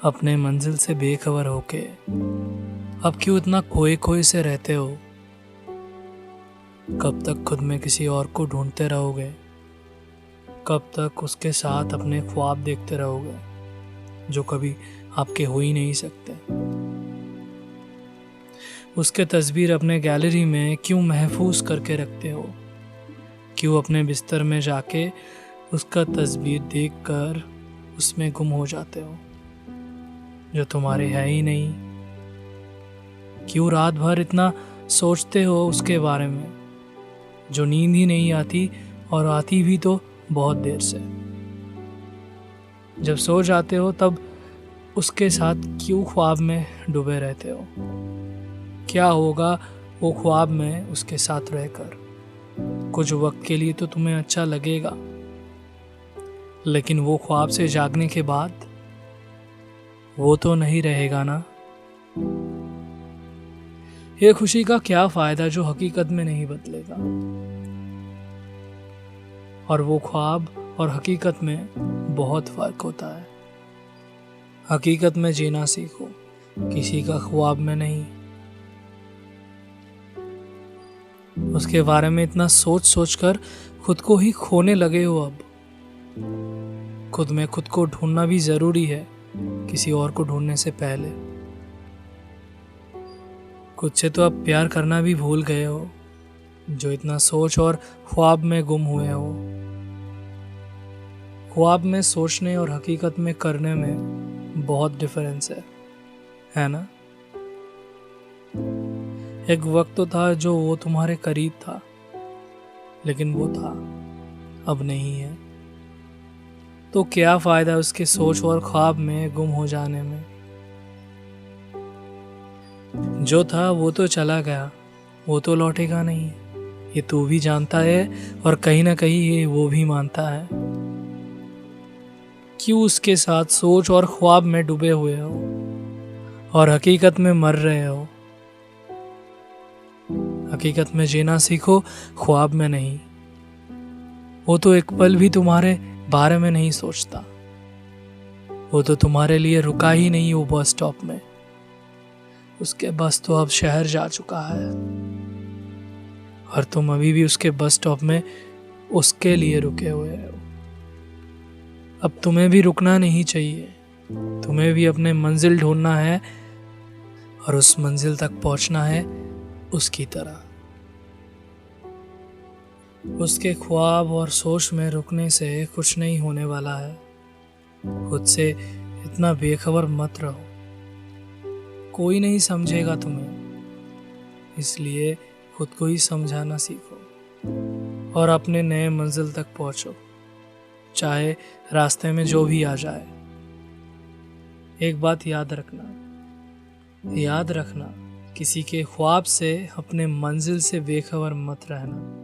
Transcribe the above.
अपने मंजिल से बेखबर होके अब क्यों इतना खोए खोए से रहते हो? कब तक खुद में किसी और को ढूंढते रहोगे? कब तक उसके साथ अपने ख्वाब देखते रहोगे जो कभी आपके हो ही नहीं सकते? उसके तस्वीर अपने गैलरी में क्यों महफूज करके रखते हो? क्यों अपने बिस्तर में जाके उसका तस्वीर देखकर उसमें गुम हो जाते हो जो तुम्हारे है ही नहीं? क्यों रात भर इतना सोचते हो उसके बारे में जो नींद ही नहीं आती, और आती भी तो बहुत देर से? जब सो जाते हो तब उसके साथ क्यों ख्वाब में डूबे रहते हो? क्या होगा वो ख्वाब में उसके साथ रहकर? कुछ वक्त के लिए तो तुम्हें अच्छा लगेगा, लेकिन वो ख्वाब से जागने के बाद वो तो नहीं रहेगा ना। ये खुशी का क्या फायदा जो हकीकत में नहीं बदलेगा? और वो ख्वाब और हकीकत में बहुत फर्क होता है। हकीकत में जीना सीखो, किसी का ख्वाब में नहीं। उसके बारे में इतना सोच सोच कर खुद को ही खोने लगे हो। अब खुद में खुद को ढूंढना भी जरूरी है किसी और को ढूंढने से पहले। खुद से तो अब प्यार करना भी भूल गए हो जो इतना सोच और ख्वाब में गुम हुए हो। ख्वाब में सोचने और हकीकत में करने में बहुत डिफरेंस है ना? एक वक्त तो था जो वो तुम्हारे करीब था, लेकिन वो था, अब नहीं है। तो क्या फायदा उसके सोच और ख्वाब में गुम हो जाने में? जो था वो तो चला गया, वो तो लौटेगा नहीं। ये तू भी जानता है और कहीं ना कहीं ये वो भी मानता है। क्यों उसके साथ सोच और ख्वाब में डूबे हुए हो और हकीकत में मर रहे हो? हकीकत में जीना सीखो, ख्वाब में नहीं। वो तो एक पल भी तुम्हारे बारे में नहीं सोचता। वो तो तुम्हारे लिए रुका ही नहीं वो बस स्टॉप में। उसके बस तो अब शहर जा चुका है और तुम अभी भी उसके बस स्टॉप में उसके लिए रुके हुए हो। अब तुम्हें भी रुकना नहीं चाहिए। तुम्हें भी अपने मंजिल ढूंढना है और उस मंजिल तक पहुंचना है उसकी तरह। उसके ख्वाब और सोच में रुकने से कुछ नहीं होने वाला है। खुद से इतना बेखबर मत रहो, कोई नहीं समझेगा तुम्हें। इसलिए खुद को ही समझाना सीखो और अपने नए मंजिल तक पहुंचो, चाहे रास्ते में जो भी आ जाए। एक बात याद रखना, किसी के ख्वाब से अपने मंजिल से बेखबर मत रहना।